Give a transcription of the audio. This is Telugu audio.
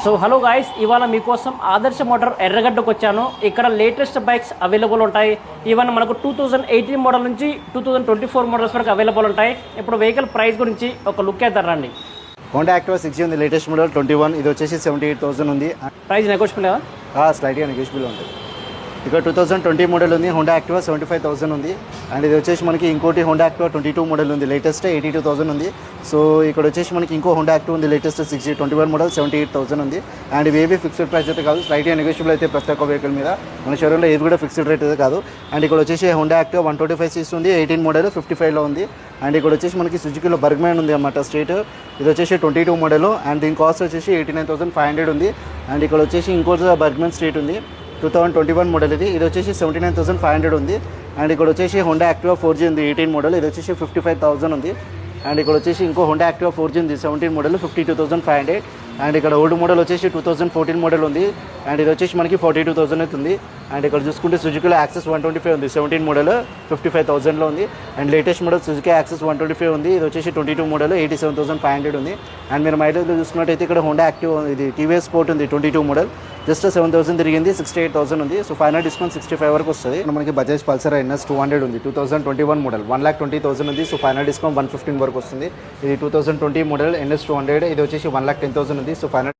సో హలో గాయ్స్, ఇవాళ మీకోసం ఆదర్శ మోటార్ ఎర్రగడ్డకు వచ్చాను. ఇక్కడ లేటెస్ట్ బైక్స్ అవైలబుల్ ఉంటాయి. ఈవెన్ మనకు 2018 మోడల్ నుంచి 2024 మోడల్స్ వరకు అవైలబుల్ ఉంటాయి. ఇప్పుడు వెహికల్ ప్రైస్ గురించి ఒక లుక్ వేద్దాం రండి. హోండా యాక్టివా 6G ఉంది, లేటెస్ట్ మోడల్ 21. ఇది వచ్చేసి 78,000 ఉంది. ప్రైస్ నెగోషియబుల్ కదా? స్లైట్గా నెగోషియబుల్ ఉంటుంది. ఇక్కడ 2020 మోడల్ ఉంది, హోండా యాక్టివా 75,000 ఉంది. అండ్ ఇది వచ్చేసి మనకి ఇంకోటి హోండా యాక్టివా 22 మోడల్ ఉంది, లేటెస్ట్ 82,000 ఉంది. సో ఇక్కడ వచ్చేసి మనకి ఇంకో హోండా యాక్టివా ఉంది, లేటెస్ట్ 6G 21 మోడల్ 78,000 ఉంది. అండ్ ఇవేవి ఫిక్స్డ్ ప్రైస్ అయితే కాదు, స్లైట్గా నెగోషియబుల్ అయితే ప్రతి ఒక్క వెహికల్ మీద. మన షోరూంలో ఏది కూడా ఫిక్స్డ్ రేట్ అయితే కాదు. అండ్ ఇక్కడ వచ్చేసి హోండా యాక్టివా 125cc ఉంది, 18 మోడల్ 55లో ఉంది. అండ్ ఇక్కడ వచ్చేసి మనకి సుజుకిలో బర్గ్మ్యాన్ ఉంది అన్నమాట స్ట్రీట్. ఇది వచ్చేసి 22 మోడల్ అండ్ దీని కాస్ట్ వచ్చేసి 89,500 ఉంది. అండ్ ఇక్కడ వచ్చేసి ఇంకోటి బర్గ్మ్యాన్ స్ట్రీట్ ఉంది, 2021 మోడల్. ఇది వచ్చేసి 79,500 ఉంది. అండ్ ఇక్కడ వచ్చేసి హోండా యాక్టివా 4G ఉంది, 18 మోడల్. ఇది వచ్చేసి 55,000 ఉంది. అండ్ ఇక్కడ వచ్చేసి ఇంకో హోండా యాక్టివా 4G ఉంది, 17 మోడల్ 52,500. అండ్ ఇక్కడ ఓల్డ్ మోడల్ వచ్చేసి 2014 మోడల్ ఉంది. అండ్ ఇది వచ్చేసి మనకి 42,000 అవుతుంది. అండ్ ఇక్కడ చూసుకుంటే సుజుకిలో యాక్సెస్ 125 ఉంది, 17 మోడల్ 55,000లో ఉంది. And latest model Suzuki access 125 ఉంది, ఇది వచ్చేసి 22 మోడల్ 87,500 ఉంది. అండ్ మీరు మైలేజ్లో చూసుకున్నట్టయితే ఇక్కడ హోండా యాక్టివ్ ఇది టీవీఎస్ స్పోర్ట్ ఉంది, 22 మోడల్ జస్ట్ 7,000 తిరిగింది, 68,000 ఉంది. సో ఫైనల్ డిస్కౌంట్ 65 వరకు వస్తుంది. మనకి బజాజ్ పల్సర్ NS 200 ఉంది, 2021 మోడల్ 1,20,000 ఉంది. సో ఫైనల్ డిస్కౌంట్ 115 వరకు వస్తుంది. ఇది 2020 మోడల్ NS 200, ఇది వచ్చేసి 1,10,000 ఉంది. So final